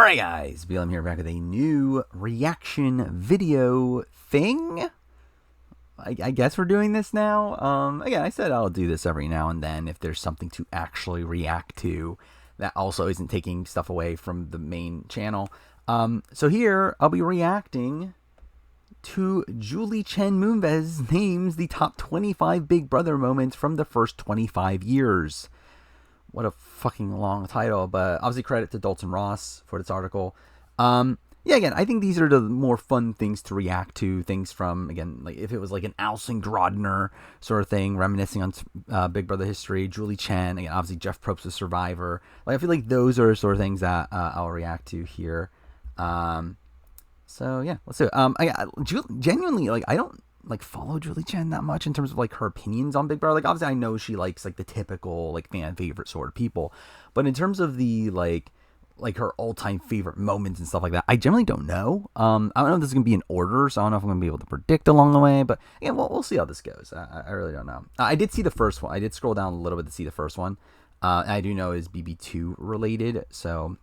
Alright guys, BLM here, back with a new reaction video thing. I guess we're doing this now. Again, I said I'll do this every now and then if there's something to actually react to that also isn't taking stuff away from the main channel. So here, I'll be reacting to Julie Chen Moonves names the top 25 Big Brother moments from the first 25 years. What a fucking long title, but obviously credit to Dalton Ross for this article. Yeah, again, I think these are the more fun things to react to. Things from, again, like if it was like an Alsing Grodner sort of thing, reminiscing on Big Brother history, Julie Chen, again, obviously Jeff Probst was Survivor. Like, I feel like those are sort of things that I'll react to here. So yeah, let's do it. Genuinely, like, I don't like follow Julie Chen that much in terms of like her opinions on Big Brother. Like, obviously I know she likes like the typical like fan favorite sort of people, but in terms of the like her all-time favorite moments and stuff like that, I generally don't know. I don't know if this is gonna be in order, so I don't know if I'm gonna be able to predict along the way, but yeah, we'll see how this goes. I really don't know. I did see the first one. I did scroll down a little bit to see the first one. I do know is BB2 related, so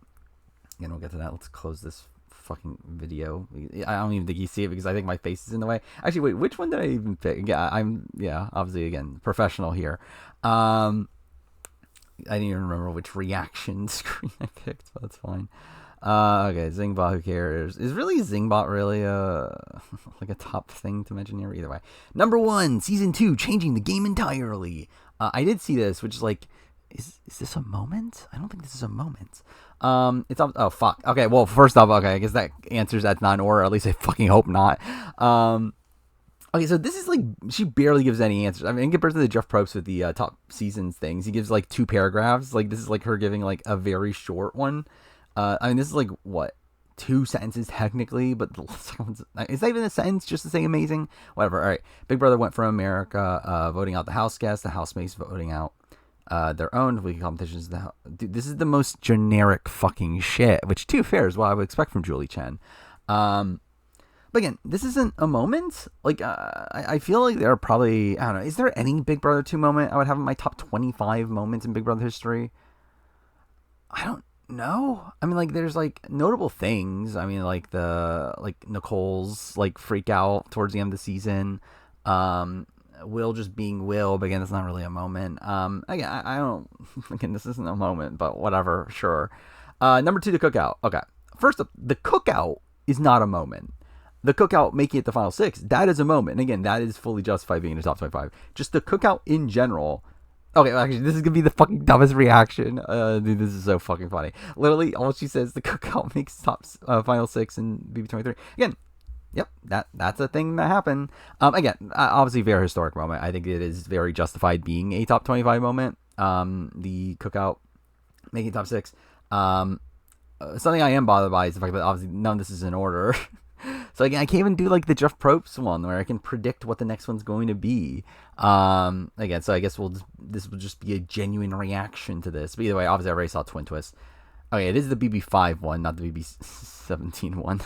again, we'll get to that. Let's close this fucking video. I don't even think you see it because I think my face is in the way. Actually, wait, which one did I even pick? Yeah, obviously again professional here. I didn't even remember which reaction screen I picked, but that's fine. Okay, Zingbot, who cares? Is really Zingbot really like a top thing to mention here? Either way, number 1, season 2, changing the game entirely. I did see this, which is like, is this a moment? I don't think this is a moment. It's up. Oh fuck. Okay. Well, first off, okay, I guess that answers that's not in order. At least I fucking hope not. Okay, so this is like, she barely gives any answers. I mean, in comparison to the Jeff Probst with the top seasons things, he gives like 2 paragraphs. Like, this is like her giving like a very short one. I mean, this is like what, 2 sentences technically, but the second one's, is that even a sentence just to say amazing? Whatever. All right. Big Brother went from America, voting out the house guests, the housemates voting out their own weekly competitions. Dude, this is the most generic fucking shit, which, to be fair, is what I would expect from Julie Chen. But again, this isn't a moment. Like, I feel like there are probably, I don't know, is there any Big Brother 2 moment I would have in my top 25 moments in Big Brother history? I don't know. I mean, like, there's like notable things. I mean, like Nicole's like freak out towards the end of the season. Will just being Will, but again, that's not really a moment. Again, I don't, again, this isn't a moment, but whatever, sure. Number 2, the cookout. Okay, first up, the cookout is not a moment. The cookout making it the final 6, that is a moment. And again, that is fully justified being in the top 25. Just the cookout in general. Okay, actually, this is gonna be the fucking dumbest reaction. Dude, this is so fucking funny. Literally, all she says, the cookout makes top final 6 in BB23. Again, yep, that's a thing that happened. Again, obviously very historic moment. I think it is very justified being a top 25 moment. The cookout making top 6. Something I am bothered by is the fact that obviously none of this is in order. So again, I can't even do like the Jeff Probst one where I can predict what the next one's going to be. Again, so I guess this will just be a genuine reaction to this. But either way, obviously I already saw Twin Twist. Okay, it is the BB5 one, not the BB17 one.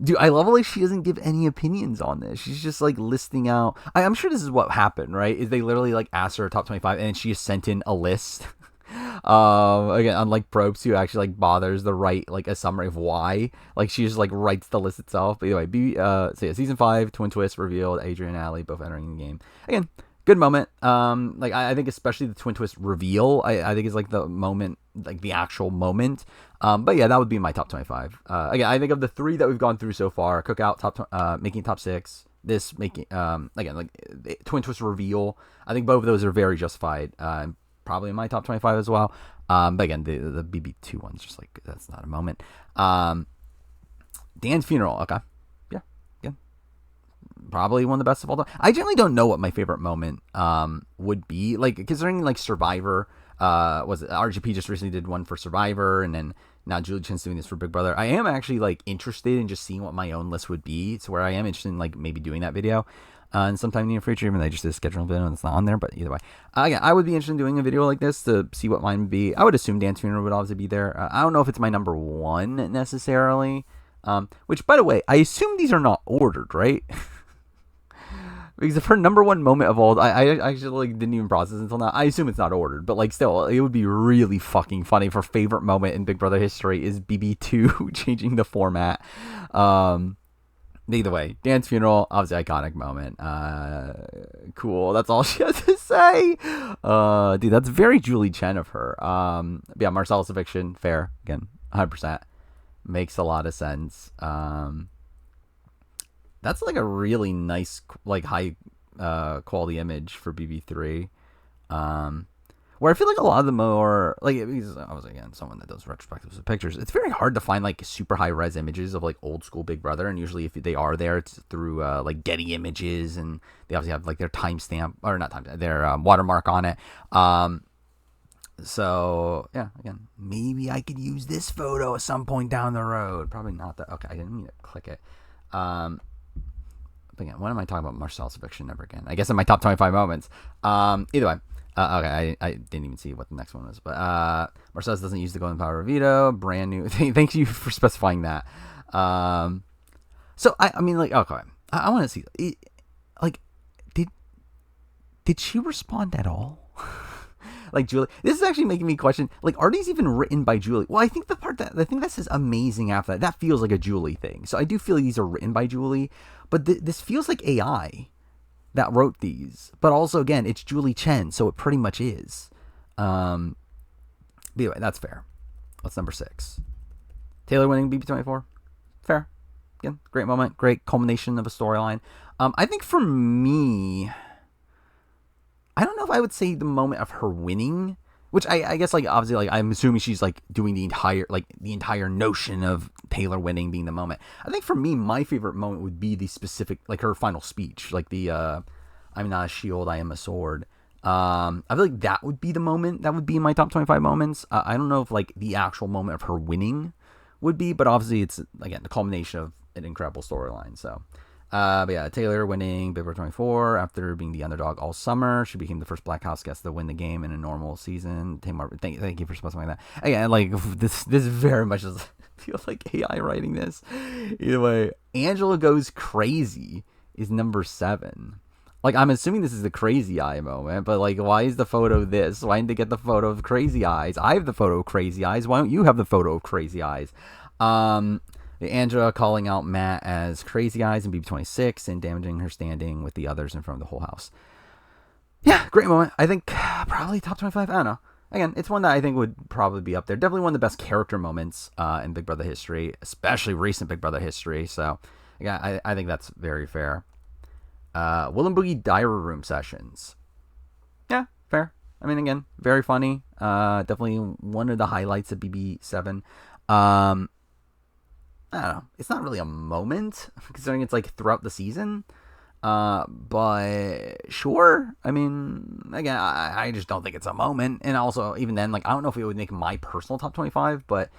Dude, I love like she doesn't give any opinions on this. She's just like listing out. I'm sure this is what happened, right? Is they literally like asked her top 25 and she just sent in a list. Again, unlike Probst, who actually like bothers to write like a summary of why, like she just like writes the list itself. But anyway, so yeah, season 5, Twin Twist revealed, Adrian and Allie both entering the game. Again, good moment. Like I think especially the Twin Twist reveal, I think is like the moment, like the actual moment. But yeah, that would be my top 25. Again, I think of the 3 that we've gone through so far, cookout, making top 6, this making, again, like the Twin Twist reveal, I think both of those are very justified. Probably in my top 25 as well. But again, the BB2 one's just like, that's not a moment. Dan's funeral. Okay. Yeah. Again, probably one of the best of all time. I generally don't know what my favorite moment would be. Like, considering like Survivor, was it RGP just recently did one for Survivor, and then now Julie Chen's doing this for Big Brother. I am actually like interested in just seeing what my own list would be. It's where I am interested in like maybe doing that video. And sometime in the near future, even though I just did a scheduled video and it's not on there, but either way. Again, I would be interested in doing a video like this to see what mine would be. I would assume Dan's funeral would obviously be there. I don't know if it's my number 1 necessarily. Which, by the way, I assume these are not ordered, right? Because if her number one moment of all, I actually like didn't even process until now. I assume it's not ordered, but like still, it would be really fucking funny if her favorite moment in Big Brother history is BB2 changing the format. Um, Either way, dance funeral, obviously iconic moment. Cool. That's all she has to say. Dude, that's very Julie Chen of her. Yeah, Marcellus eviction, fair again, 100% makes a lot of sense. That's like a really nice, like high quality image for BB3. Um, where I feel like a lot of the more like because I was again someone that does retrospectives of pictures. It's very hard to find like super high res images of like old school Big Brother, and usually if they are there, it's through like Getty Images, and they obviously have like their timestamp or not timestamp, their watermark on it. So yeah, again, maybe I could use this photo at some point down the road. Probably not that. Okay, I didn't mean to click it. But again, what am I talking about? Marcel's eviction never again. I guess in my top 25 moments. Either way. Okay, I didn't even see what the next one was. But Marcellus doesn't use the golden power of veto. Brand new. Thank you for specifying that. So, I mean, like, okay. I want to see. Like, did she respond at all? Like, Julie. This is actually making me question, like, are these even written by Julie? Well, I think the thing that says amazing after that feels like a Julie thing. So I do feel like these are written by Julie. But this feels like AI that wrote these, but also again, it's Julie Chen, so it pretty much is. Anyway, that's fair. What's number 6? Taylor winning BB24. Fair. Again, great moment, great culmination of a storyline. I think for me, I don't know if I would say the moment of her winning, which I guess like obviously like I'm assuming she's like doing the entire notion of Taylor winning being the moment. I think for me, my favorite moment would be the specific, like her final speech, like the I'm not a shield, I am a sword. I feel like that would be the moment that would be in my top 25 moments. I don't know if like the actual moment of her winning would be, but obviously it's again the culmination of an incredible storyline. So but yeah, Taylor winning Big Brother 24 after being the underdog all summer. She became the first Black House guest to win the game in a normal season. Thank you for specifying that. Again, like this very much is feels like AI writing this. Either way, Angela goes crazy is number 7. Like, I'm assuming this is the crazy eye moment, but like, why is the photo this? Why didn't they get the photo of crazy eyes? I have the photo of crazy eyes. Why don't you have the photo of crazy eyes? Angela calling out Matt as crazy eyes in BB26 and damaging her standing with the others in front of the whole house. Yeah, great moment. I think probably top 25. I don't know. Again, it's one that I think would probably be up there. Definitely one of the best character moments in Big Brother history, especially recent Big Brother history. So, yeah, I think that's very fair. Will and Boogie diary room sessions. Yeah, fair. I mean, again, very funny. Definitely one of the highlights of BB7. I don't know. It's not really a moment, considering it's like throughout the season. But sure. I mean, again, I just don't think it's a moment. And also, even then, like, I don't know if it would make my personal top 25, but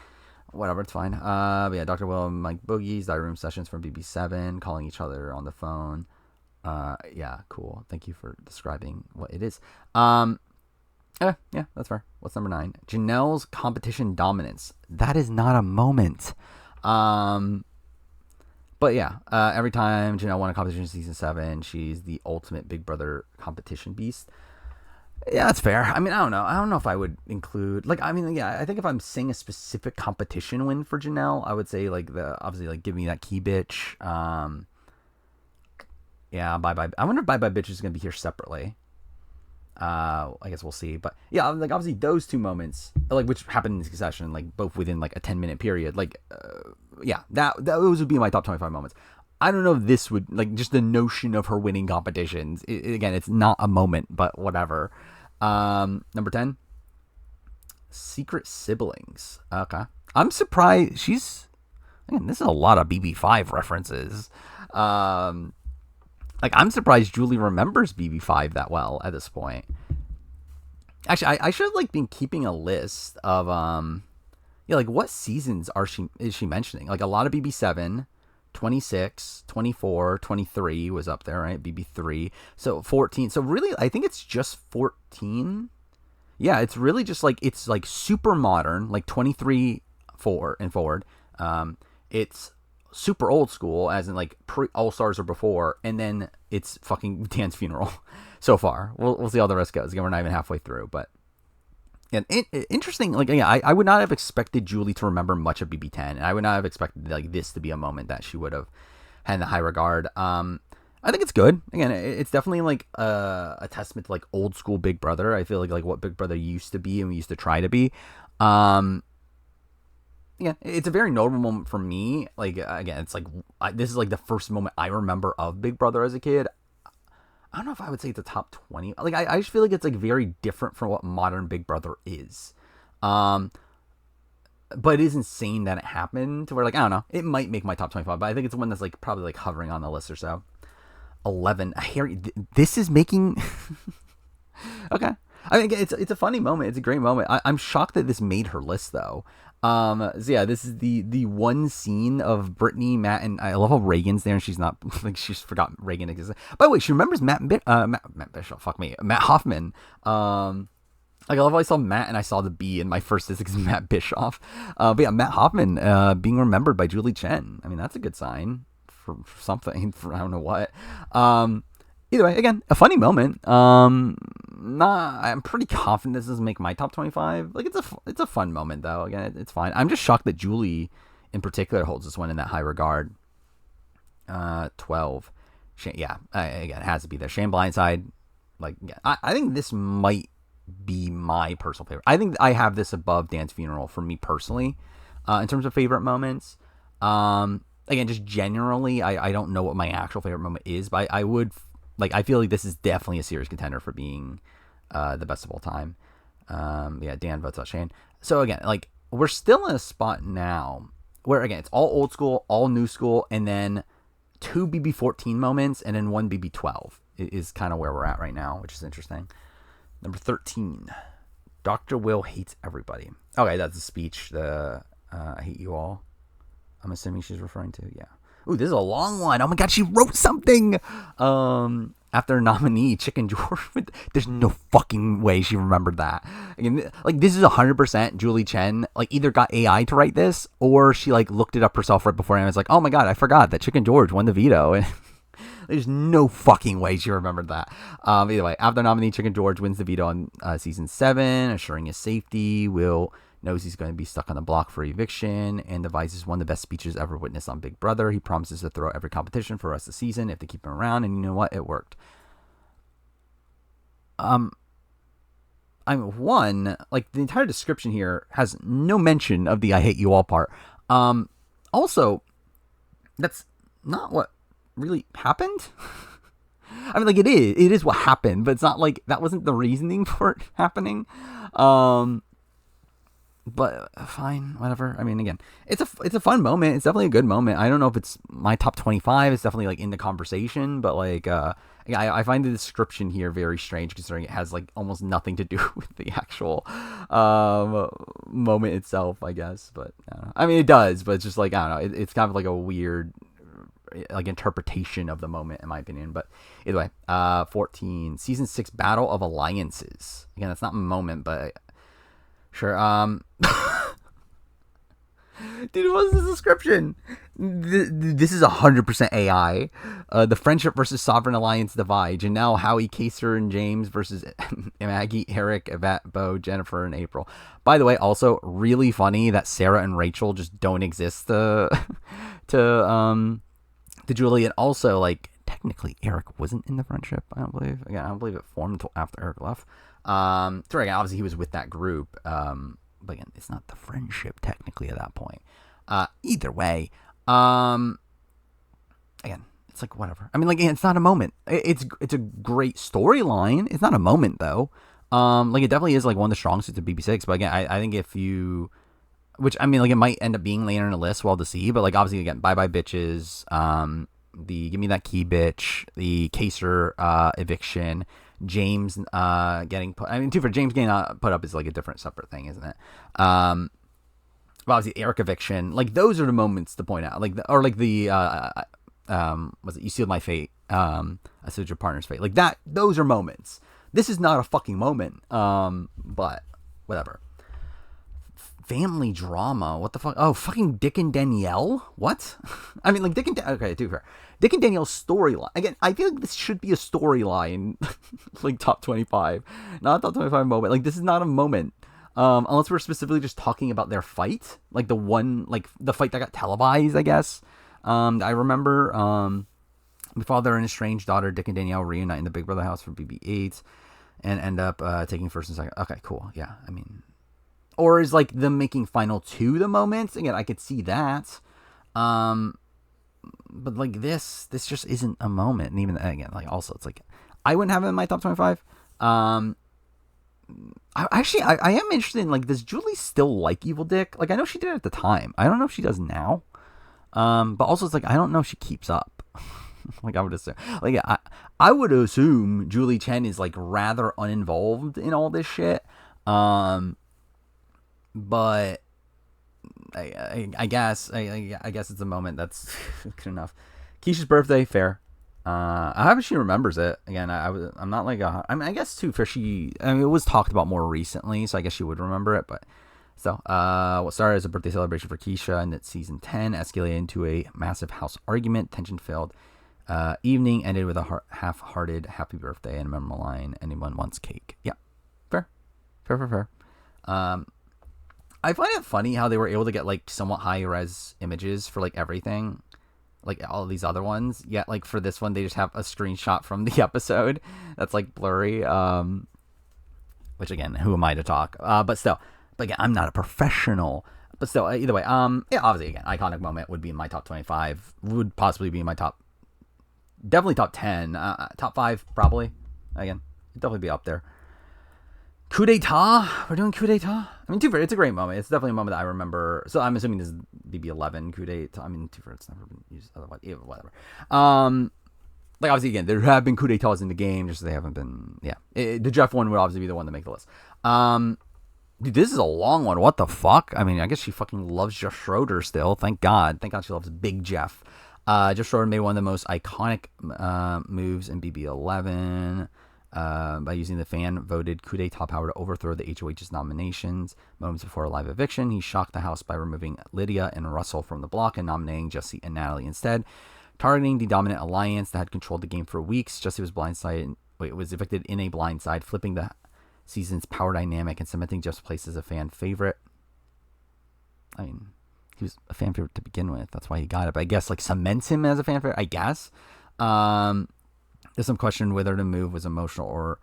whatever, it's fine. But yeah, Dr. Will and Mike Boogie's diary room sessions from BB7, calling each other on the phone. Yeah, cool. Thank you for describing what it is. Yeah, that's fair. What's number 9? Janelle's competition dominance. That is not a moment. But yeah, every time Janelle won a competition in season 7, she's the ultimate Big Brother competition beast. Yeah, that's fair. I mean, I don't know. I don't know if I would include, like, I mean, yeah, I think if I'm saying a specific competition win for Janelle, I would say, like, obviously, like, give me that key bitch. Yeah, Bye Bye. I wonder if Bye Bye Bitch is going to be here separately. I guess we'll see. But yeah, like, obviously, those two moments, like, which happened in succession, like, both within, like, a 10-minute period, like, yeah, those would be my top 25 moments. I don't know if this would, like, just the notion of her winning competitions. Again, it's not a moment, but whatever. Number 10, secret siblings. Okay. I'm surprised again, this is a lot of BB5 references. Like, I'm surprised Julie remembers BB5 that well at this point. Actually, I should have, like, been keeping a list of, yeah, like, what seasons is she mentioning? Like, a lot of BB7, 26, 24, 23 was up there, right? BB3. So 14. So really, I think it's just 14. Yeah, it's really just like, it's like super modern, like 23 and forward. It's super old school, as in like pre All Stars or before, and then it's fucking Dan's funeral. So far, we'll see how the rest goes. Again, we're not even halfway through, but and interesting. Like, yeah, I would not have expected Julie to remember much of BB10, and I would not have expected like this to be a moment that she would have had in the high regard. I think it's good. Again, it's definitely like a testament to like old school Big Brother. I feel like what Big Brother used to be and we used to try to be. Yeah, it's a very notable moment for me. Like, again, it's like this is like the first moment I remember of Big Brother as a kid. I don't know if I would say it's a top 20. Like, I just feel like it's like very different from what modern Big Brother is. But it is insane that it happened to where, like, I don't know, it might make my top 25, but I think it's one that's like probably like hovering on the list or so. 11. Harry, this is making okay. I mean, it's a funny moment. It's a great moment. I'm shocked that this made her list though. So yeah, this is the one scene of Brittany, Matt, and I love how Reagan's there, and she's not like she's forgot Reagan exists. By the way, she remembers Matt Bishop. Fuck me, Matt Hoffman. Like I love how I saw Matt and I saw the B, and my first instinct is Matt Bischoff. But yeah, Matt Hoffman being remembered by Julie Chen. I mean, that's a good sign for something. For I don't know what. Either way, again, a funny moment. I'm pretty confident this doesn't make my top 25. Like, it's a fun moment though. Again, it's fine. I'm just shocked that Julie, in particular, holds this one in that high regard. 12. Again, it has to be there. Shane Blindside. Like, yeah, I think this might be my personal favorite. I think I have this above Dan's funeral for me personally, in terms of favorite moments. Again, just generally, I don't know what my actual favorite moment is, but I would. Like, I feel like this is definitely a serious contender for being the best of all time. Yeah, Dan votes out Shane. So, again, like, we're still in a spot now where, again, it's all old school, all new school, and then 2 BB14 moments, and then 1 BB12 is kind of where we're at right now, which is interesting. Number 13, Dr. Will hates everybody. Okay, that's a speech. I hate you all. I'm assuming she's referring to, yeah. Ooh, this is a long one. Oh my god, she wrote something. After nominee Chicken George, there's no fucking way she remembered that. Again, like, this is 100% Julie Chen. Like, either got AI to write this, or she like looked it up herself right before, and was like, oh my god, I forgot that Chicken George won the veto. And there's no fucking way she remembered that. Either way, after nominee Chicken George wins the veto on season 7, assuring his safety. Will knows he's going to be stuck on the block for eviction, and devises one of the best speeches ever witnessed on Big Brother. He promises to throw every competition for the rest of the season if they keep him around, and you know what? It worked. I'm one, like, the entire description here has no mention of the I hate you all part. Also, that's not what really happened. I mean, like, it is what happened, but it's not like that wasn't the reasoning for it happening. But fine, whatever. I mean, again, it's a fun moment. It's definitely a good moment. I don't know if it's my top 25. It's definitely like in the conversation, but like, I find the description here very strange, considering it has like almost nothing to do with the actual moment itself, I guess. But I mean, it does, but it's just like, I don't know. It's kind of like a weird like interpretation of the moment, in my opinion. But either way, 14, season 6 Battle of Alliances. Again, that's not a moment, but sure. Dude, what's this description? This is 100% AI. The Friendship versus Sovereign Alliance divide. Janelle, Howie, Kaser, and James versus Maggie, Eric, Yvette, Bo, Jennifer, and April. By the way, also really funny that Sarah and Rachel just don't exist to Julie. And also, like, technically Eric wasn't in the Friendship, I don't believe. Again, I don't believe it formed until after Eric left. So again, obviously he was with that group. But again, it's not the Friendship technically at that point. Either way, again, it's like whatever. I mean, like, it's not a moment. It's a great storyline. It's not a moment though. Like, it definitely is like one of the strong suits of BB6. But again, I think if you, which I mean, like, it might end up being later in the list, well to see. But like, obviously, again, Bye Bye Bitches, the Give Me That Key Bitch, the Kaser eviction. James getting put, I mean, too, for James getting put up is like a different separate thing, isn't it? But obviously Eric eviction, like, those are the moments to point out, like or like the was it You Sealed My Fate, I Sealed Your Partner's Fate, like that. Those are moments. This is not a fucking moment, but whatever. family drama. What the fuck? Oh, fucking Dick and Danielle? What? I mean, like, okay, to be fair. Dick and Danielle's storyline. Again, I feel like this should be a storyline. Like, top 25. Not a top 25 moment. Like, this is not a moment. Unless we're specifically just talking about their fight. Like, the fight that got televised, I guess. I remember, my father and his strange daughter, Dick and Danielle, reunite in the Big Brother house for BB-8 and end up taking first and second. Okay, cool. Yeah, I mean... Or is, like, them making final 2 the moment? Again, I could see that. But, like, this just isn't a moment. And even, again, like, also, it's like... I wouldn't have it in my top 25. I am interested in, like, does Julie still like Evil Dick? Like, I know she did at the time. I don't know if she does now. But also, it's like, I don't know if she keeps up. Like, I would assume. Like, I would assume Julie Chen is, like, rather uninvolved in all this shit. But I guess it's a moment that's good enough. Keisha's birthday, fair. I hope she remembers it. Again, I'm not like I mean, I guess too, for it was talked about more recently, so I guess she would remember it. But so, what started as a birthday celebration for Keisha and it's season 10 escalated into a massive house argument, tension-filled evening ended with a half-hearted happy birthday and a memorable line. Anyone wants cake? Yeah, fair. I find it funny how they were able to get, like, somewhat high-res images for, like, everything. Like, all these other ones. Yet, like, for this one, they just have a screenshot from the episode that's, like, blurry. Which, again, who am I to talk? But still. But, again, I'm not a professional. But still, either way. Yeah, obviously, again, iconic moment would be in my top 25. Would possibly be in my top... Definitely top 10. Top 5, probably. Again, definitely be up there. Coup d'etat? We're doing coup d'etat? I mean, it's a great moment. It's definitely a moment that I remember. So I'm assuming this is BB11 coup d'etat. I mean, it's never been used otherwise. Whatever. Like, obviously, again, there have been coup d'etats in the game, just they haven't been, yeah. The Jeff one would obviously be the one to make the list. Dude, this is a long one. What the fuck? I mean, I guess she fucking loves Jeff Schroeder still. Thank God. Thank God she loves Big Jeff. Jeff Schroeder made one of the most iconic moves in BB11. By using the fan-voted coup d'etat power to overthrow the HOH's nominations. Moments before a live eviction, he shocked the House by removing Lydia and Russell from the block and nominating Jesse and Natalie instead, targeting the dominant alliance that had controlled the game for weeks. Jesse was was evicted in a blindside, flipping the season's power dynamic and cementing Jeff's place as a fan favorite. I mean, he was a fan favorite to begin with. That's why he got it. But I guess, like, cements him as a fan favorite, I guess. There's some question whether the move was emotional or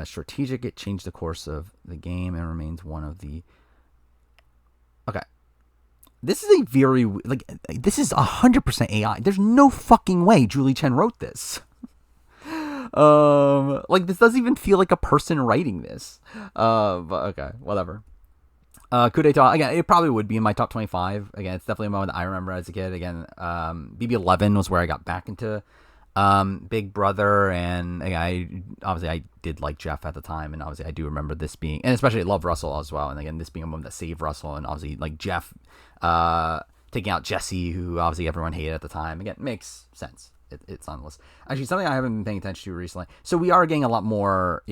strategic. It changed the course of the game and remains one of the... Okay. This is a very... Like, this is 100% AI. There's no fucking way Julie Chen wrote this. Like, this doesn't even feel like a person writing this. But, okay. Whatever. Coup d'etat, again, it probably would be in my top 25. Again, it's definitely a moment that I remember as a kid. Again, BB11 was where I got back into... Big Brother, and I did like Jeff at the time, and obviously I do remember this being, and especially I love Russell as well, and again, this being a moment that saved Russell, and obviously, like, Jeff taking out Jesse, who obviously everyone hated at the time. Again, makes sense. It's on the list. Actually, something I haven't been paying attention to recently. So we are getting a lot more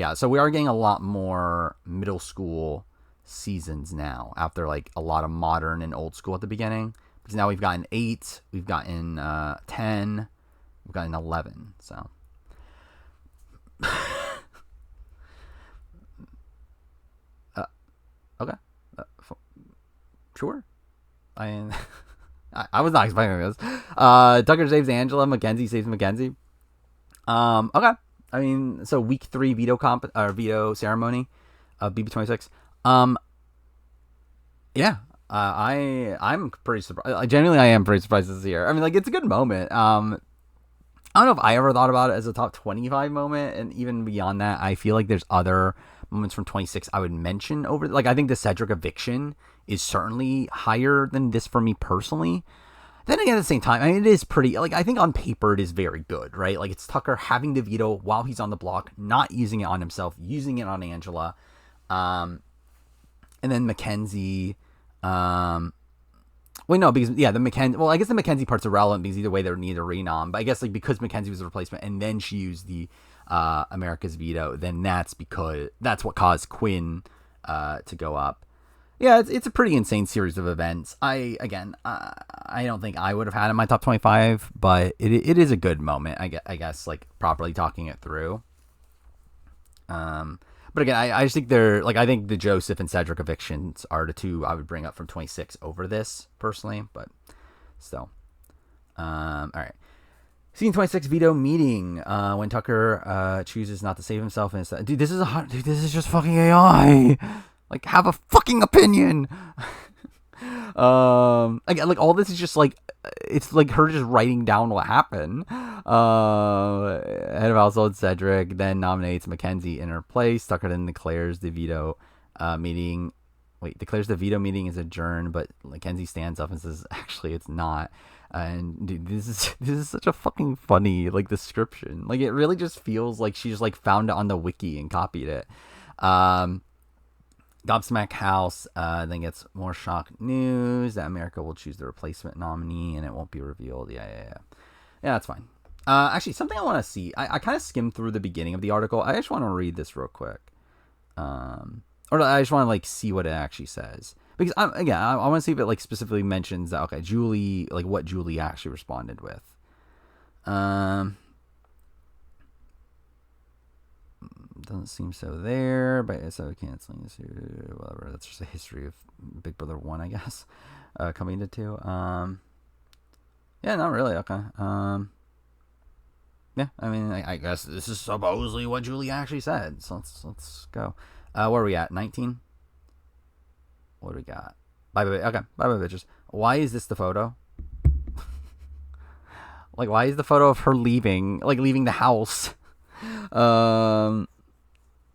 middle school seasons now, after, like, a lot of modern and old school at the beginning, because now we've gotten 8, we've gotten 10, we've got an 11, so. Okay. Sure. I was not expecting this. Tucker saves Angela. Mackenzie saves Mackenzie. Okay. I mean, so week 3 veto ceremony of BB26. Yeah. I'm pretty surprised. Genuinely, I am pretty surprised this year. I mean, like, it's a good moment. I don't know if I ever thought about it as a top 25 moment, and even beyond that, I feel like there's other moments from 26 I would mention over. Like, I think the Cedric eviction is certainly higher than this for me personally. Then again, at the same time, I mean, it is pretty, like, I think on paper it is very good, right? Like, it's Tucker having the veto while he's on the block, not using it on himself, using it on Angela. And then Mackenzie, well, no, because, yeah, I guess the Mackenzie part's irrelevant because either way they're neither renom. But I guess, like, because Mackenzie was a replacement and then she used the America's veto, then that's what caused Quinn to go up. Yeah, it's a pretty insane series of events. I don't think I would have had it in my top 25, but it is a good moment. I guess like properly talking it through. Um, but again, I just think they're like I think the Joseph and Cedric evictions are the two I would bring up from 26 over this personally, but still. All right. Scene 26, veto meeting. When Tucker chooses not to save himself, and dude, this is just fucking AI. Like, have a fucking opinion. Again, like all this is just like it's like her just writing down what happened. Head of household Cedric then nominates Mackenzie in her place. Tucker then declares the veto meeting. Wait, declares the veto meeting is adjourned, but Mackenzie stands up and says, "Actually, it's not." And dude, this is such a fucking funny like description. Like it really just feels like she just like found it on the wiki and copied it. Gobsmack House then gets more shock news that America will choose the replacement nominee and it won't be revealed. Yeah, that's fine. Actually, something I want to see. I kind of skimmed through the beginning of the article. I just want to read this real quick. Or I just want to like see what it actually says. Because I want to see if it like specifically mentions that, okay, Julie, like what Julie actually responded with. Doesn't seem so there, but so canceling this, whatever. That's just a history of Big Brother 1, I guess. Coming to 2. Yeah, not really. Okay. Yeah, I mean, I guess this is supposedly what Julie actually said. So let's go. Where are we at? 19? What do we got? Bye, okay. Bye, bitches. Why is this the photo? Like, why is the photo of her leaving the house?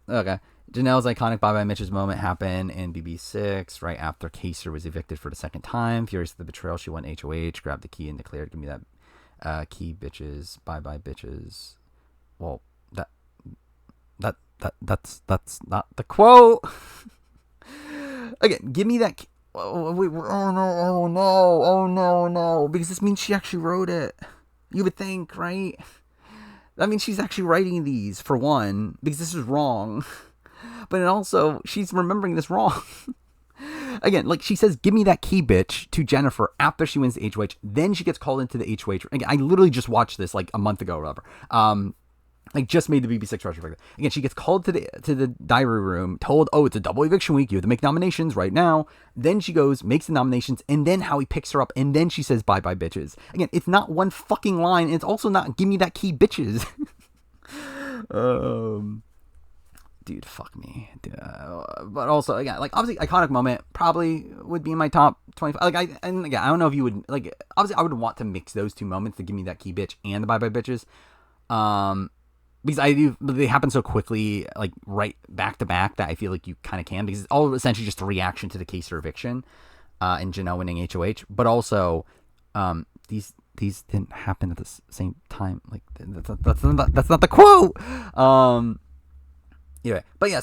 Okay. Janelle's iconic bye-bye Mitch's moment happened in BB6 right after Kaser was evicted for the second time. Furious at the betrayal, she went HOH, grabbed the key, and declared, "Give me that key, bitches. Bye-bye, bitches." Well, that's not the quote. Again, give me that key. Oh no, because this means she actually wrote it. You would think, right? That means she's actually writing these, for one, because this is wrong. But also, she's remembering this wrong. Again, like she says, "Give me that key, bitch," to Jennifer after she wins the HOH. Then she gets called into the HOH. Again, I literally just watched this like a month ago or whatever. Like just made the BB6 retrospective. Again, she gets called to the diary room, told, "Oh, it's a double eviction week. You have to make nominations right now." Then she goes, makes the nominations, and then Howie picks her up, and then she says, "Bye bye, bitches." Again, it's not one fucking line. And it's also not "Give me that key, bitches." Dude, fuck me. But also, again, like obviously, iconic moment probably would be in my top 25. Like I don't know if you would like. Obviously, I would want to mix those two moments, to "Give me that key, bitch" and the "Bye bye, bitches." Because they happen so quickly, like right back to back, that I feel like you kind of can, because it's all essentially just a reaction to the Kaser eviction, and Janelle winning HOH. But also, these didn't happen at the same time. Like that's not the quote. Anyway, but yeah,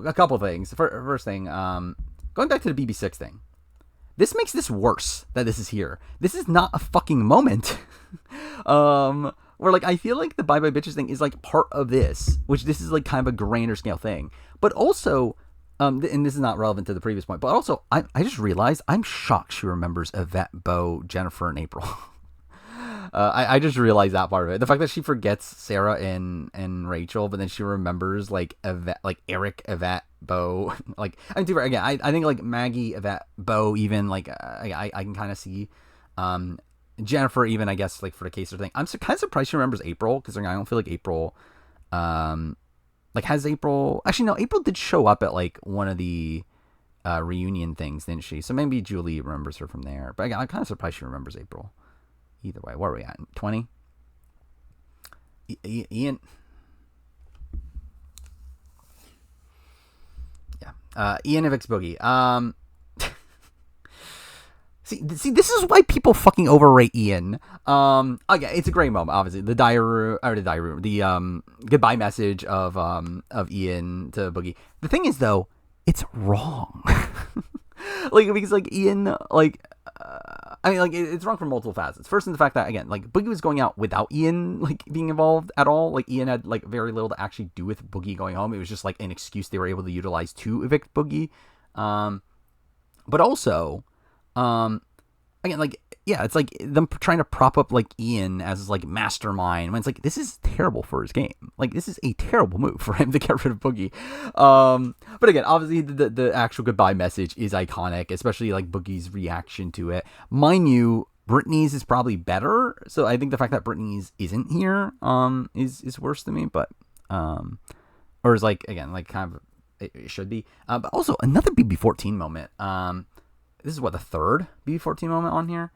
a couple things. First thing, going back to the BB6 thing. This makes this worse that this is here. This is not a fucking moment. Where like I feel like the "Bye Bye Bitches" thing is like part of this, which this is like kind of a grander scale thing. But also, and this is not relevant to the previous point, but also I just realized I'm shocked she remembers Yvette, Bo, Jennifer, and April. I just realized that part of it. The fact that she forgets Sarah and Rachel, but then she remembers like Yvette, like Eric, Yvette, Bo. Like I mean, again, I think like Maggie, Yvette, Bo, even like I can kind of see. Jennifer, even, I guess, like for the Kaser thing, I'm kind of surprised she remembers April, because I don't feel like April, like has April. Actually, no, April did show up at like one of the reunion things, didn't she? So maybe Julie remembers her from there. But I'm kind of surprised she remembers April. Either way, where are we at? 20. Ian. Yeah. Ian evicts Boogie. See, this is why people fucking overrate Ian. Okay, it's a great moment, obviously. The goodbye message of Ian to Boogie. The thing is, though, it's wrong. Like, because, like, Ian, like, I mean, like, it's wrong for multiple facets. First, in the fact that, again, like, Boogie was going out without Ian, like, being involved at all. Like, Ian had, like, very little to actually do with Boogie going home. It was just, like, an excuse they were able to utilize to evict Boogie. But also, again, like, yeah, it's like them trying to prop up, like, Ian as his, like, mastermind, when it's like, this is terrible for his game. Like, this is a terrible move for him to get rid of Boogie. But again, obviously the actual goodbye message is iconic, especially, like, Boogie's reaction to it. Mind you, Brittany's is probably better, so I think the fact that Brittany's isn't here is worse to me, but or is, like, again, like, kind of it should be. But also another BB14 moment. This is what, the third BB14 moment on here.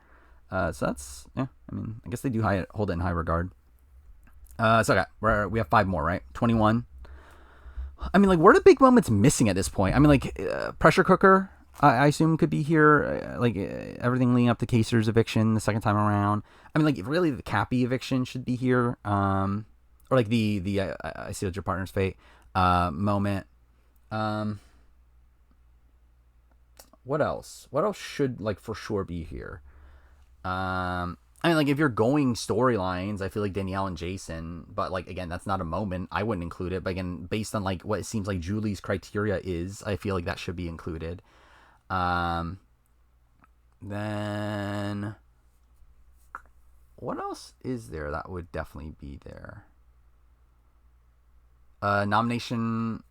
So that's, yeah, I mean, I guess they do hold it in high regard. So okay, we have 5 more, right? 21. I mean, like, where are the big moments missing at this point? I mean, like, pressure cooker, I assume could be here. Everything leading up to Kaser's eviction the second time around. I mean, like, really the Cappy eviction should be here. Or like the I sealed your partner's fate moment. What else? What else should, like, for sure be here? I mean, like, if you're going storylines, I feel like Danielle and Jason, but, like, again, that's not a moment. I wouldn't include it, but again, based on, like, what it seems like Julie's criteria is, I feel like that should be included. Then what else is there that would definitely be there? Nomination.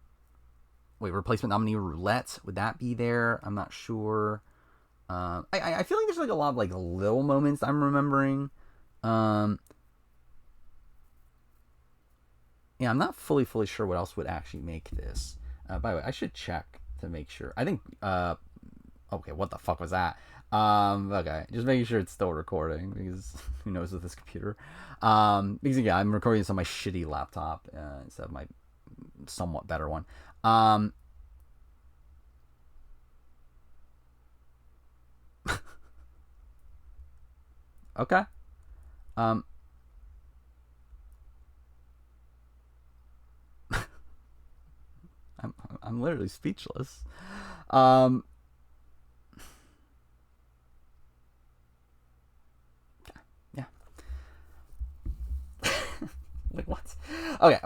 Wait, replacement nominee roulette, would that be there? I'm not sure. I feel like there's, like, a lot of, like, little moments I'm remembering. Yeah, I'm not fully sure what else would actually make this. By the way, I should check to make sure. I think, okay, what the fuck was that? Okay, just making sure it's still recording, because who knows with this computer. Because, yeah, I'm recording this on my shitty laptop instead of my somewhat better one. Okay. I'm literally speechless. Yeah. Like, what? Okay.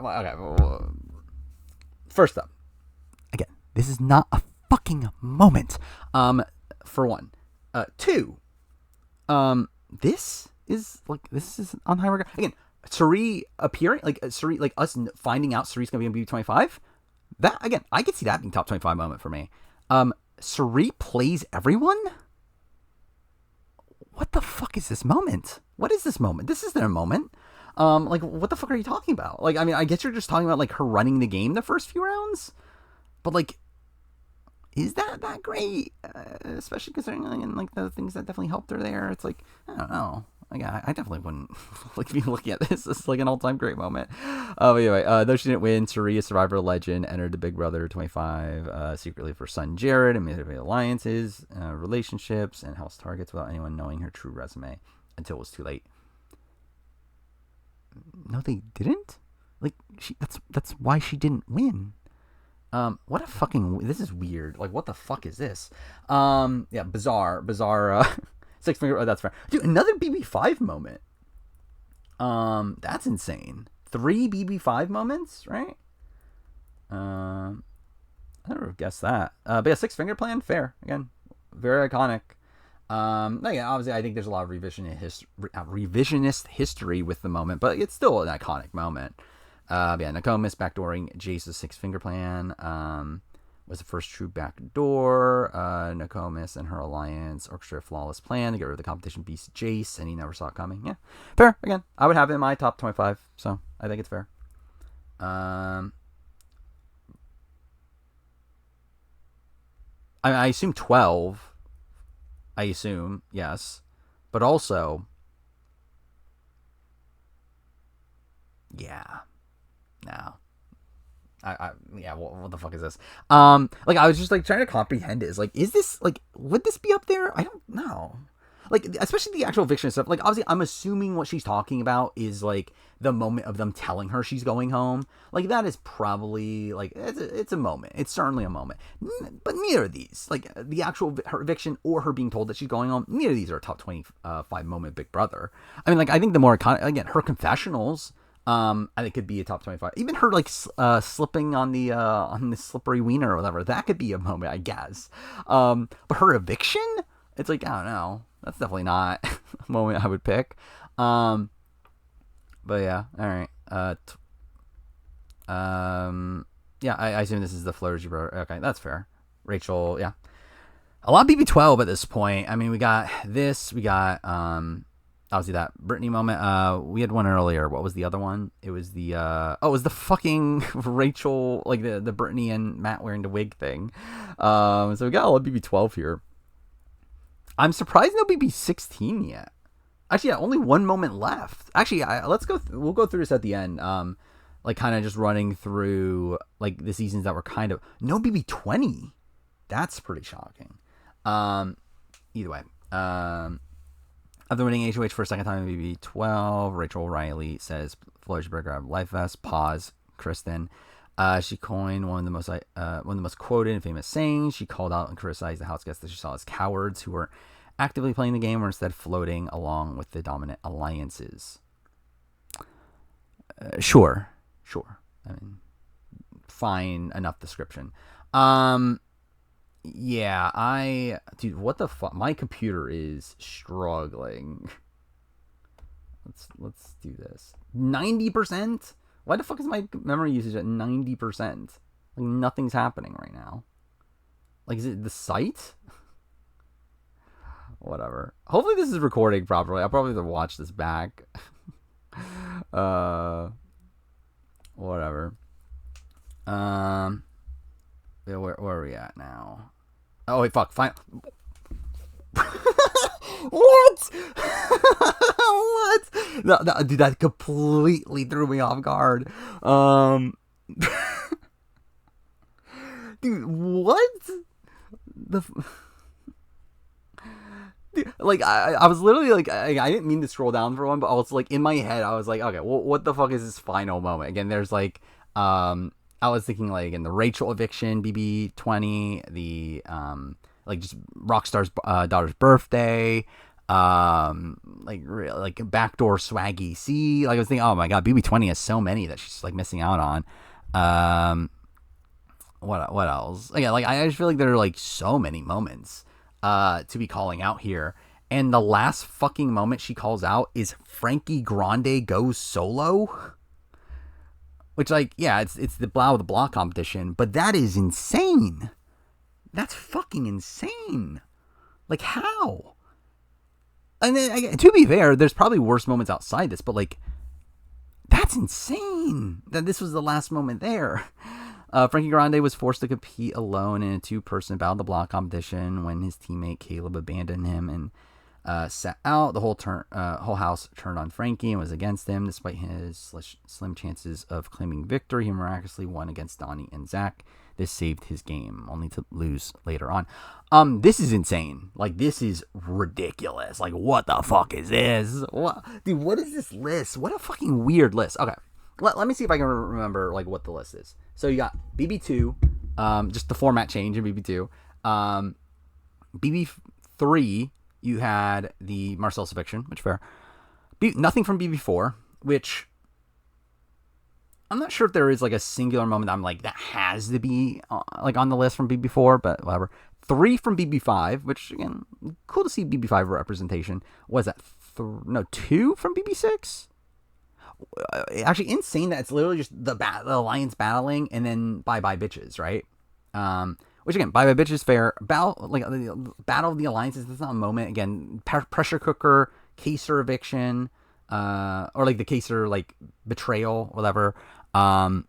First up, again, this is not a fucking moment. For one. 2. This is on high regard. Again, Suri appearing, like, Suri, like, us finding out Suri's gonna be on BB25. That, again, I could see that being top 25 moment for me. Suri plays everyone? What the fuck is this moment? What is this moment? This is their moment. Like, what the fuck are you talking about? Like, I mean, I guess you're just talking about, like, her running the game the first few rounds, but, like, is that great? Especially considering, like, the things that definitely helped her there. It's like, I don't know. Like, I definitely wouldn't like be looking at this as, like, an all-time great moment. But anyway, though she didn't win, Suri, a Survivor legend, entered the Big Brother 25 secretly for son Jared, and made alliances, relationships, and house targets without anyone knowing her true resume until it was too late. No, they didn't. Like, that's why she didn't win. What a fucking, this is weird. Like, what the fuck is this? Yeah, bizarre, 6 finger, oh, that's fair. Dude, another BB5 moment. That's insane. 3 BB5 moments, right? I never guessed that. But yeah, 6 finger plan, fair. Again, very iconic. Again, obviously, I think there's a lot of revisionist history with the moment, but it's still an iconic moment. Yeah, Nokomis backdooring Jace's 6 finger plan was the first true backdoor. Nokomis and her alliance orchestrated a flawless plan to get rid of the competition beast Jace, and he never saw it coming. Yeah, fair. Again, I would have it in my top 25, so I think it's fair. I assume 12. I assume, yes. But also, yeah. No. Yeah, what the fuck is this? Like, I was just, like, trying to comprehend it. It's like, is this, like, would this be up there? I don't know. like, especially the actual eviction stuff. Like, obviously, I'm assuming what she's talking about is like the moment of them telling her she's going home. Like, that is probably like it's a moment. It's certainly a moment. But neither of these, like the actual her eviction or her being told that she's going home, neither of these are a top 25 moment Big Brother. I mean, like, I think the more again, her confessionals, I think could be a top 25. Even her like slipping on the slippery wiener or whatever, that could be a moment, I guess. But her eviction, it's like, I don't know. That's definitely not a moment I would pick. But yeah, all right. Yeah, I assume this is the Fleur Gibert. Okay, that's fair. Rachel, yeah. A lot of BB12 at this point. I mean, we got this. We got obviously that Brittany moment. We had one earlier. What was the other one? It was the it was the fucking Rachel, like the Brittany and Matt wearing the wig thing. So we got a lot of BB12 here. I'm surprised no BB16 yet. Actually, yeah, only one moment left. Actually, let's go. We'll go through this at the end. Like kind of just running through like the seasons that were kind of no BB20. That's pretty shocking. Either way. After winning HOH for a second time in BB12, Rachel O'Reilly says Fleur Gibert grabbed life vest. Pause. Kristen. She coined one of the most quoted and famous sayings. She called out and criticized the house guests that she saw as cowards who were actively playing the game or instead floating along with the dominant alliances. Sure. I mean, fine enough description. Yeah, dude, what the fuck? My computer is struggling. Let's do this. 90%? Why the fuck is my memory usage at 90%? Like, nothing's happening right now. Like, is it the site? Whatever. Hopefully this is recording properly. I'll probably have to watch this back. Whatever. Yeah, where are we at now? Oh, wait, fuck. Fine. What? What? No, dude, that completely threw me off guard. Dude, what? Dude, like, I was literally like, I didn't mean to scroll down for one, but I was like, in my head, I was like, okay, well, what the fuck is this final moment? Again, there's like, I was thinking like in the Rachel eviction, BB20, the, like just Rockstar's daughter's birthday, like backdoor swaggy C. Like I was thinking, oh my god, BB20 has so many that she's like missing out on. What else? Again, like I just feel like there are like so many moments to be calling out here. And the last fucking moment she calls out is Frankie Grande goes solo. Which, like, yeah, it's the Blah with the Block competition, but that is insane. That's fucking insane. Like, how? And then, to be fair, there's probably worse moments outside this, but, like, that's insane that this was the last moment there. Frankie Grande was forced to compete alone in a two-person Battle of the Block competition when his teammate Caleb abandoned him and sat out. The whole house turned on Frankie and was against him. Despite his slim chances of claiming victory, he miraculously won against Donnie and Zach. This saved his game, only to lose later on. This is insane. Like, this is ridiculous. Like, what the fuck is this? Dude, what is this list? What a fucking weird list. Okay, let me see if I can remember, like, what the list is. So you got BB2, just the format change in BB2. BB3, you had the Marcel's eviction, which fair. Nothing from BB4, which I'm not sure if there is like a singular moment I'm like, that has to be like on the list from BB4, but whatever. 3 from BB5, which again, cool to see BB5 representation. Was that 2 from BB6? Actually, insane that it's literally just the Alliance battling and then bye bye bitches, right? Which again, bye bye bitches, fair. Battle of the Alliances. That's not a moment. Again, pressure cooker, Kaser eviction, or like the Kaser like betrayal, whatever. And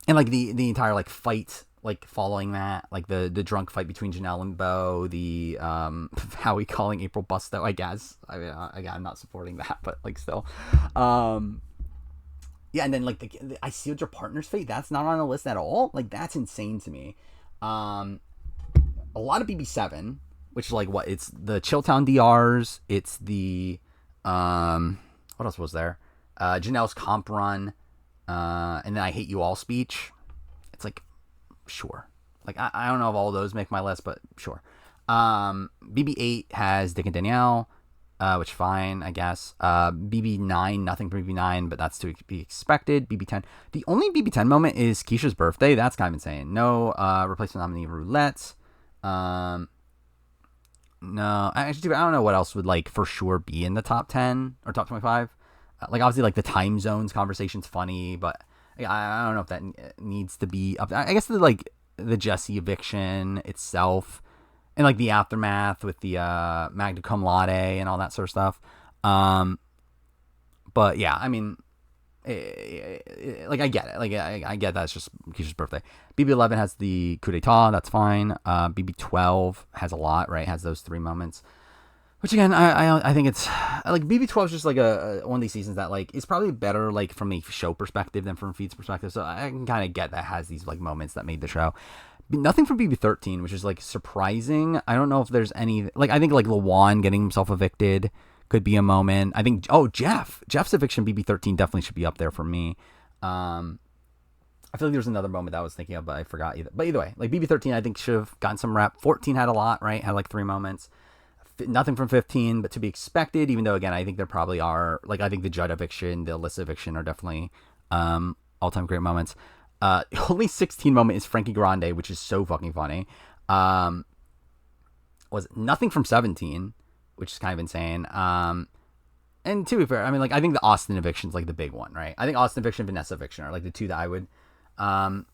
like the entire like fight, like following that, like the drunk fight between Janelle and Bo, the Howie calling April Busto, I guess. I mean, again, I'm not supporting that, but like still, yeah. And then like I sealed your partner's fate. That's not on the list at all. Like, that's insane to me. A lot of BB7, which is like what? It's the Chilltown DRs. It's the what else was there? Janelle's comp run, and then I Hate You All speech. It's like, sure. Like I don't know if all those make my list, but sure. BB8 has Dick and Danielle, which fine, I guess. BB9, nothing for BB9, but that's to be expected. BB10, the only BB10 moment is Keisha's birthday. That's kind of insane. No replacement nominee roulette. No, actually, I don't know what else would like for sure be in the top 10 or top 25. Like obviously, like the time zones conversation's funny, but I don't know if that needs to be up. I guess the Jesse eviction itself, and like the aftermath with the magna cum laude and all that sort of stuff. But yeah, I mean, like I get it. Like I get that's just Keisha's birthday. BB11 has the coup d'etat. That's fine. BB12 has a lot, right? Has those 3 moments. Which again, I think it's like BB12 is just like a one of these seasons that like is probably better like from a show perspective than from a feed's perspective. So I can kind of get that has these like moments that made the show. Nothing from BB13, which is like surprising. I don't know if there's any like I think like Lawan getting himself evicted could be a moment. I think Jeff's eviction BB13 definitely should be up there for me. I feel like there's another moment that I was thinking of, but I forgot either. But either way, like BB13 I think should have gotten some rep. 14 had a lot, right? Had like 3 moments. Nothing from 15, but to be expected, even though, again, I think there probably are, like, I think the Judd eviction, the Alyssa eviction are definitely all-time great moments. Only 16 moment is Frankie Grande, which is so fucking funny. Was nothing from 17, which is kind of insane. And to be fair, I mean, like, I think the Austin eviction is, like, the big one, right? I think Austin eviction and Vanessa eviction are, like, the 2 that I would come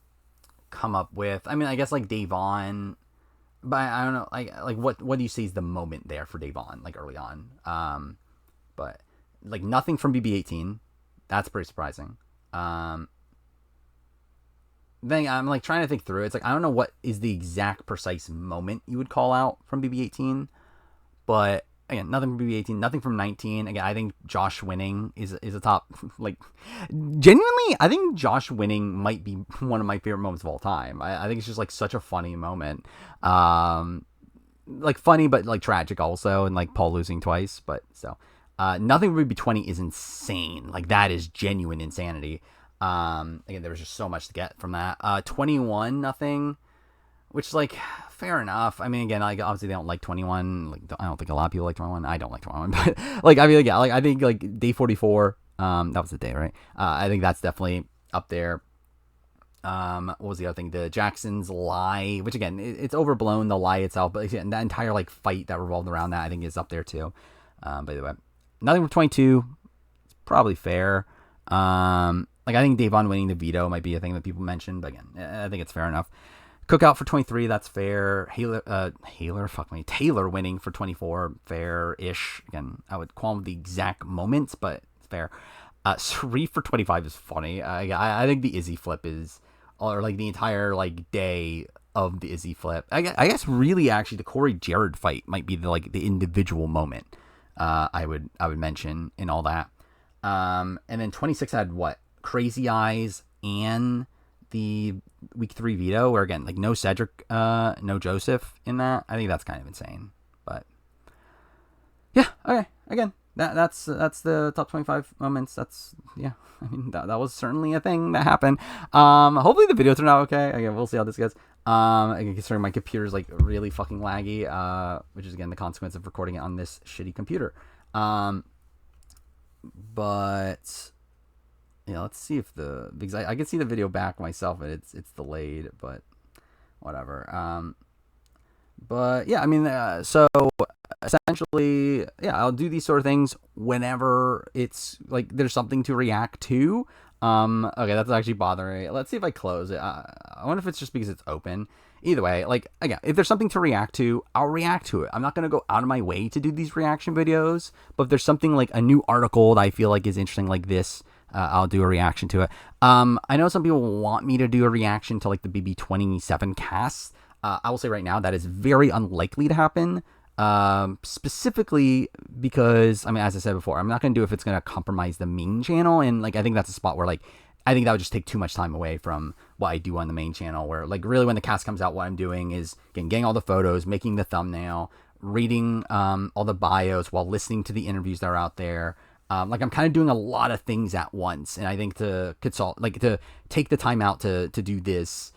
up with. I mean, I guess, like, Davon... But I don't know, like what do you see is the moment there for Davon, like early on? But like nothing from BB18, that's pretty surprising. Then I'm like trying to think through. It's like I don't know what is the exact precise moment you would call out from BB18, but again, nothing from BB18, nothing from 19. Again, I think Josh winning is a top. Like, genuinely, I think Josh winning might be one of my favorite moments of all time. I think it's just like such a funny moment. Like funny, but like tragic also, and like Paul losing twice. But so, nothing from BB20 is insane. Like that is genuine insanity. Again, there was just so much to get from that. 21, nothing. Which, like, fair enough. I mean, again, like, obviously they don't like 21. Like, I don't think a lot of people like 21. I don't like 21. But, like, I mean, like, yeah, like, I think, like, day 44, that was the day, right? I think that's definitely up there. What was the other thing? The Jackson's lie, which, again, it's overblown, the lie itself. But, again, that entire, like, fight that revolved around that, I think, is up there, too. By the way, nothing from 22. It's probably fair. Like, I think Davon winning the veto might be a thing that people mention. But, again, I think it's fair enough. Cookout for 23, that's fair. Taylor winning for 24, fair-ish. Again, I would call them the exact moments, but it's fair. Sharif for 25 is funny. I think the Izzy flip is, or like the entire like day of the Izzy flip. I guess really actually the Corey Jared fight might be the like the individual moment. I would mention in all that. And then 26 had what? Crazy Eyes and the week 3 veto, where again, like no Cedric, no Joseph in that. I think that's kind of insane, but yeah, okay. Again, that's the top 25 moments. That's yeah. I mean that was certainly a thing that happened. Hopefully the video turned out okay. Again, we'll see how this goes. Again, considering my computer's like really fucking laggy, which is again the consequence of recording it on this shitty computer. But yeah, let's see if because I can see the video back myself, and it's delayed, but whatever. But yeah, I mean, so essentially, yeah, I'll do these sort of things whenever it's like there's something to react to. Okay, that's actually bothering me. Let's see if I close it. I wonder if it's just because it's open. Either way, like, again, if there's something to react to, I'll react to it. I'm not going to go out of my way to do these reaction videos, but if there's something like a new article that I feel like is interesting like this, I'll do a reaction to it. I know some people want me to do a reaction to like the BB27 cast. I will say right now that is very unlikely to happen. Specifically because, I mean, as I said before, I'm not going to do it if it's going to compromise the main channel. And like, I think that's a spot where like, I think that would just take too much time away from what I do on the main channel, where like really when the cast comes out, what I'm doing is again, getting all the photos, making the thumbnail, reading all the bios while listening to the interviews that are out there. Like I'm kind of doing a lot of things at once, and I think to take the time out to do this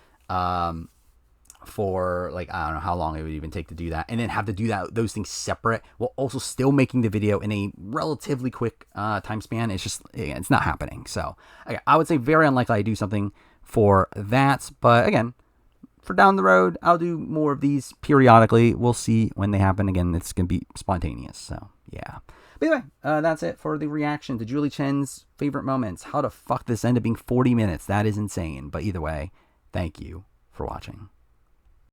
for like I don't know how long it would even take to do that, and then have to do those things separate while also still making the video in a relatively quick time span. It's not happening. So I would say very unlikely I do something for that, but again, for down the road, I'll do more of these periodically. We'll see when they happen. Again, it's gonna be spontaneous. So yeah. But anyway, that's it for the reaction to Julie Chen's favorite moments. How the fuck this ended up being 40 minutes? That is insane. But either way, thank you for watching.